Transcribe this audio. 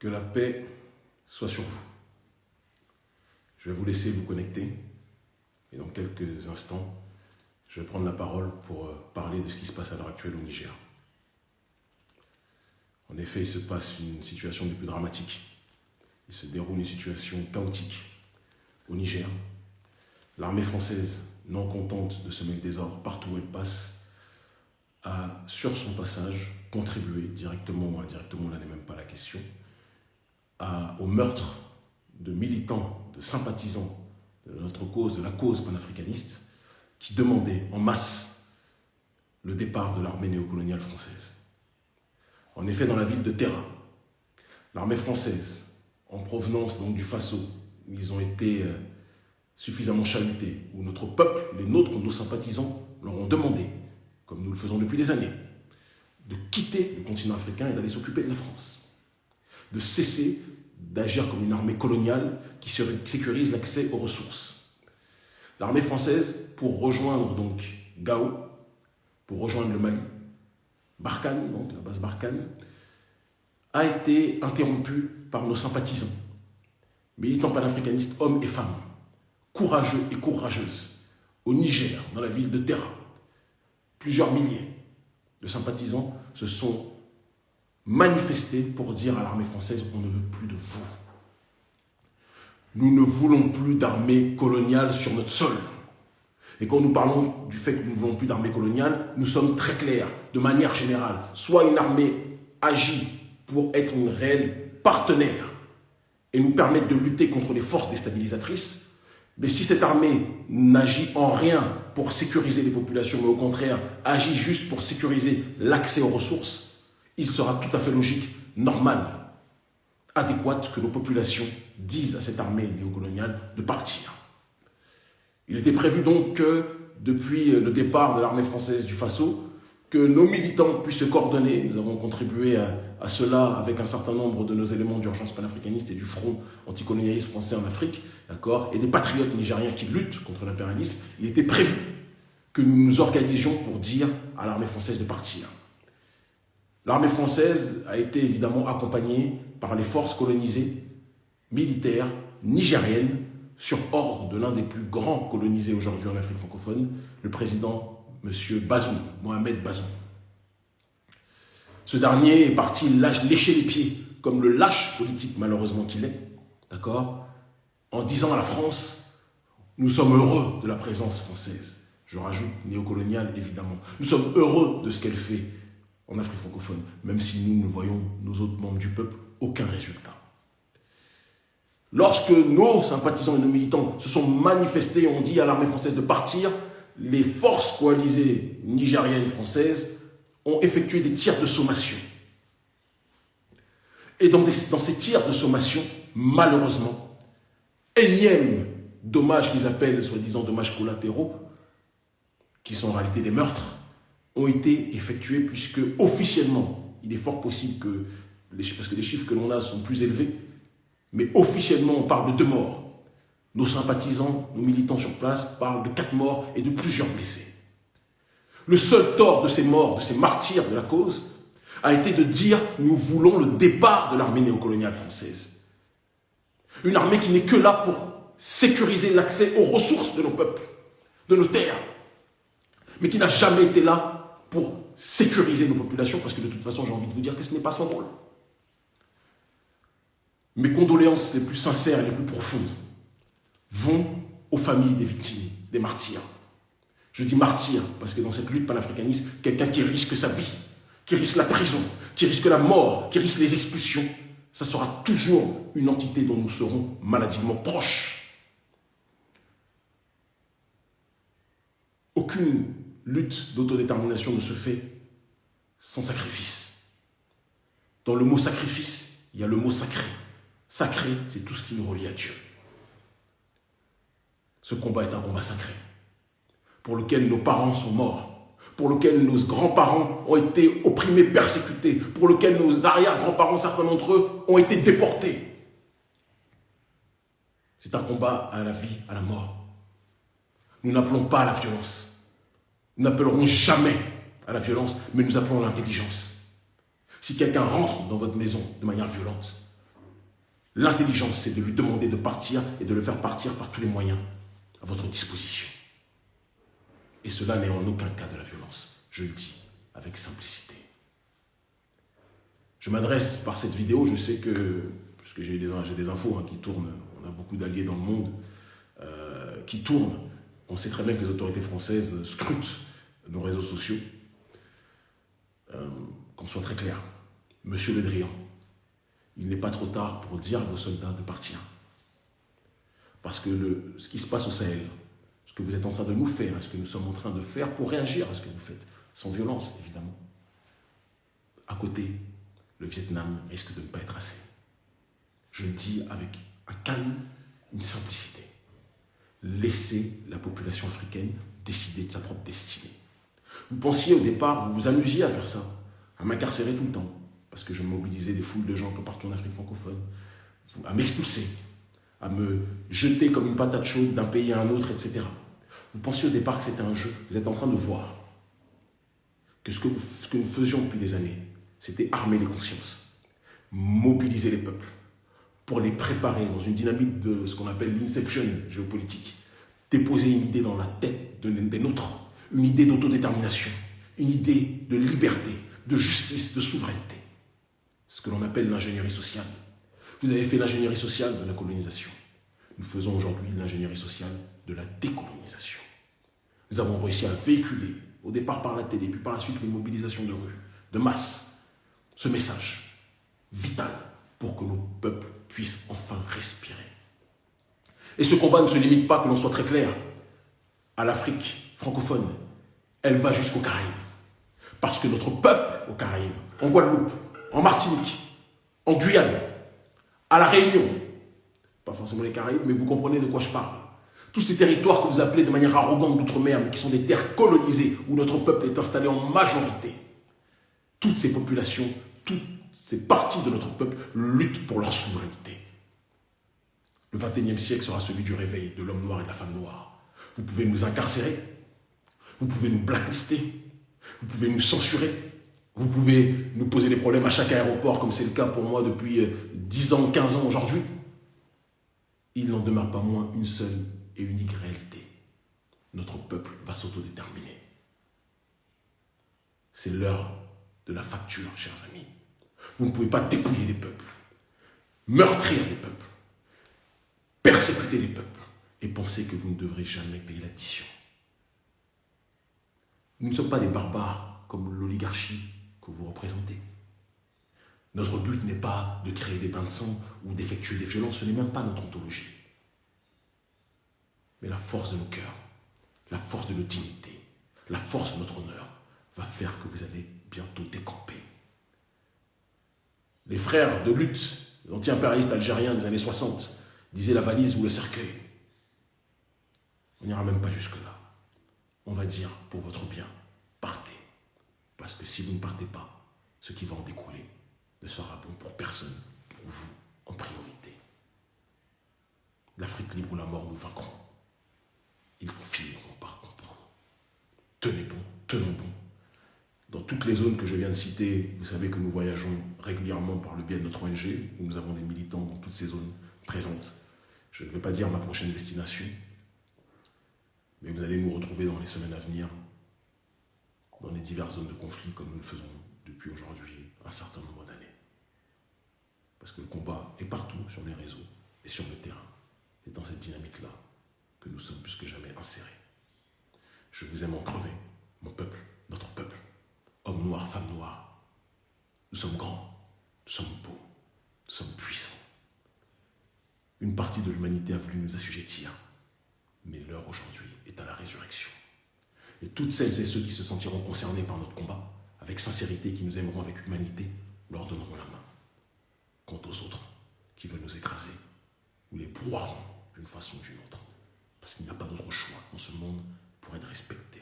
Que la paix soit sur vous. Je vais vous laisser vous connecter et dans quelques instants, je vais prendre la parole pour parler de ce qui se passe à l'heure actuelle au Niger. En effet, il se passe une situation des plus dramatiques. Il se déroule une situation chaotique au Niger. L'armée française, non contente de semer le désordre partout où elle passe, a, sur son passage, contribué directement ou indirectement, là n'est même pas la question, au meurtre de militants, de sympathisants de notre cause, de la cause panafricaniste, qui demandaient en masse le départ de l'armée néocoloniale française. En effet, dans la ville de Terra, l'armée française, en provenance donc du Faso, où ils ont été suffisamment chahutés, où notre peuple, les nôtres, nos sympathisants, leur ont demandé, comme nous le faisons depuis des années, de quitter le continent africain et d'aller s'occuper de la France, de cesser d'agir comme une armée coloniale qui sécurise l'accès aux ressources. L'armée française, pour rejoindre donc Gao, pour rejoindre le Mali, Barkhane, donc la base Barkhane, a été interrompue par nos sympathisants, militants panafricanistes, hommes et femmes, courageux et courageuses, au Niger, dans la ville de Terra. Plusieurs milliers de sympathisants se sont manifestés pour dire à l'armée française « on ne veut plus de vous ». Nous ne voulons plus d'armée coloniale sur notre sol. Et quand nous parlons du fait que nous ne voulons plus d'armée coloniale, nous sommes très clairs, de manière générale. Soit une armée agit pour être une réelle partenaire et nous permettre de lutter contre les forces déstabilisatrices, mais si cette armée n'agit en rien pour sécuriser les populations, mais au contraire agit juste pour sécuriser l'accès aux ressources, il sera tout à fait logique, normal, adéquat que nos populations disent à cette armée néocoloniale de partir. Il était prévu donc que, depuis le départ de l'armée française du Faso, que nos militants puissent se coordonner. Nous avons contribué à cela avec un certain nombre de nos éléments d'urgence panafricaniste et du front anticolonialiste français en Afrique, d'accord, et des patriotes nigériens qui luttent contre l'impérialisme. Il était prévu que nous nous organisions pour dire à l'armée française de partir. L'armée française a été évidemment accompagnée par les forces colonisées militaires nigériennes sur ordre de l'un des plus grands colonisés aujourd'hui en Afrique francophone, le président M. Bazoum, Mohamed Bazoum. Ce dernier est parti lécher les pieds, comme le lâche politique malheureusement qu'il est, d'accord, en disant à la France « nous sommes heureux de la présence française ». Je rajoute néocoloniale évidemment. Nous sommes heureux de ce qu'elle fait en Afrique francophone, même si nous ne voyons, nous autres membres du peuple, aucun résultat. Lorsque nos sympathisants et nos militants se sont manifestés et ont dit à l'armée française de partir, les forces coalisées nigériennes et françaises ont effectué des tirs de sommation. Et dans ces tirs de sommation, malheureusement, énième dommages qu'ils appellent soi-disant dommages collatéraux, qui sont en réalité des meurtres, ont été effectués puisque officiellement, il est fort possible que, parce que les chiffres que l'on a sont plus élevés, mais officiellement on parle de 2 morts. Nos sympathisants, nos militants sur place parlent de 4 morts et de plusieurs blessés. Le seul tort de ces morts, de ces martyrs de la cause, a été de dire « nous voulons le départ de l'armée néocoloniale française ». Une armée qui n'est que là pour sécuriser l'accès aux ressources de nos peuples, de nos terres, mais qui n'a jamais été là pour sécuriser nos populations, parce que de toute façon, j'ai envie de vous dire que ce n'est pas son rôle. Mes condoléances les plus sincères et les plus profondes vont aux familles des victimes, des martyrs. Je dis martyrs parce que dans cette lutte panafricaniste, quelqu'un qui risque sa vie, qui risque la prison, qui risque la mort, qui risque les expulsions, ça sera toujours une entité dont nous serons maladivement proches. Aucune lutte d'autodétermination ne se fait sans sacrifice. Dans le mot sacrifice, il y a le mot sacré. Sacré, c'est tout ce qui nous relie à Dieu. Ce combat est un combat sacré, pour lequel nos parents sont morts, pour lequel nos grands-parents ont été opprimés, persécutés, pour lequel nos arrière-grands-parents, certains d'entre eux, ont été déportés. C'est un combat à la vie, à la mort. Nous n'appelons pas à la violence. Nous n'appellerons jamais à la violence, mais nous appelons à l'intelligence. Si quelqu'un rentre dans votre maison de manière violente, L'intelligence, c'est de lui demander de partir et de le faire partir par tous les moyens à votre disposition. Et cela n'est en aucun cas de la violence. Je le dis avec simplicité. Je m'adresse par cette vidéo, je sais que, puisque j'ai des infos qui tournent, on a beaucoup d'alliés dans le monde qui tournent. On sait très bien que les autorités françaises scrutent nos réseaux sociaux. Qu'on soit très clair, Monsieur Le Drian, il n'est pas trop tard pour dire à vos soldats de partir. Parce que ce qui se passe au Sahel, ce que vous êtes en train de nous faire, ce que nous sommes en train de faire pour réagir à ce que vous faites, sans violence évidemment, à côté, le Vietnam risque de ne pas être assez. Je le dis avec un calme, une simplicité. Laissez la population africaine décider de sa propre destinée. Vous pensiez au départ, vous vous amusiez à faire ça, à m'incarcérer tout le temps, parce que je mobilisais des foules de gens un peu partout en Afrique francophone, à m'expulser, à me jeter comme une patate chaude d'un pays à un autre, etc. Vous pensiez au départ que c'était un jeu. Vous êtes en train de voir que ce que nous faisions depuis des années, c'était armer les consciences, mobiliser les peuples, pour les préparer dans une dynamique de ce qu'on appelle l'inception géopolitique, déposer une idée dans la tête des nôtres, une idée d'autodétermination, une idée de liberté, de justice, de souveraineté. Ce que l'on appelle l'ingénierie sociale. Vous avez fait l'ingénierie sociale de la colonisation. Nous faisons aujourd'hui l'ingénierie sociale de la décolonisation. Nous avons réussi à véhiculer, au départ par la télé, puis par la suite les mobilisations de rue, de masse, ce message vital pour que nos peuples puissent enfin respirer. Et ce combat ne se limite pas, que l'on soit très clair, à l'Afrique francophone. Elle va jusqu'aux Caraïbes. Parce que notre peuple aux Caraïbes, en Guadeloupe, en Martinique, en Guyane, à La Réunion, pas forcément les Caraïbes, mais vous comprenez de quoi je parle. Tous ces territoires que vous appelez de manière arrogante d'outre-mer, mais qui sont des terres colonisées, où notre peuple est installé en majorité. Toutes ces populations, toutes ces parties de notre peuple luttent pour leur souveraineté. Le XXIe siècle sera celui du réveil de l'homme noir et de la femme noire. Vous pouvez nous incarcérer, vous pouvez nous blacklister, vous pouvez nous censurer, vous pouvez nous poser des problèmes à chaque aéroport, comme c'est le cas pour moi depuis 10 ans, 15 ans aujourd'hui. Il n'en demeure pas moins une seule et unique réalité. Notre peuple va s'autodéterminer. C'est l'heure de la facture, chers amis. Vous ne pouvez pas dépouiller des peuples, meurtrir des peuples, persécuter des peuples et penser que vous ne devrez jamais payer l'addition. Nous ne sommes pas des barbares comme l'oligarchie que vous représentez. Notre but n'est pas de créer des bains de sang ou d'effectuer des violences, ce n'est même pas notre ontologie. Mais la force de nos cœurs, la force de notre dignité, la force de notre honneur va faire que vous allez bientôt décamper. Les frères de lutte, les anti-impérialistes algériens des années 60, disaient la valise ou le cercueil. On n'ira même pas jusque-là. On va dire, pour votre bien, partez. Parce que si vous ne partez pas, ce qui va en découler ne sera bon pour personne, pour vous en priorité. L'Afrique libre ou la mort, nous vaincrons. Ils finiront par comprendre. Tenez bon, tenons bon. Dans toutes les zones que je viens de citer, vous savez que nous voyageons régulièrement par le biais de notre ONG, où nous avons des militants dans toutes ces zones présentes. Je ne vais pas dire ma prochaine destination, mais vous allez nous retrouver dans les semaines à venir, dans les diverses zones de conflit, comme nous le faisons depuis aujourd'hui un certain nombre d'années. Parce que le combat est partout, sur les réseaux et sur le terrain. C'est dans cette dynamique-là que nous sommes plus que jamais insérés. Je vous aime en crever, mon peuple, notre peuple. Hommes noirs, femmes noires. Nous sommes grands, nous sommes beaux, nous sommes puissants. Une partie de l'humanité a voulu nous assujettir, mais l'heure aujourd'hui est à la résurrection. Et toutes celles et ceux qui se sentiront concernés par notre combat, avec sincérité, qui nous aimeront avec humanité, leur donneront la main. Quant aux autres qui veulent nous écraser, nous les broierons d'une façon ou d'une autre. Parce qu'il n'y a pas d'autre choix dans ce monde pour être respecté.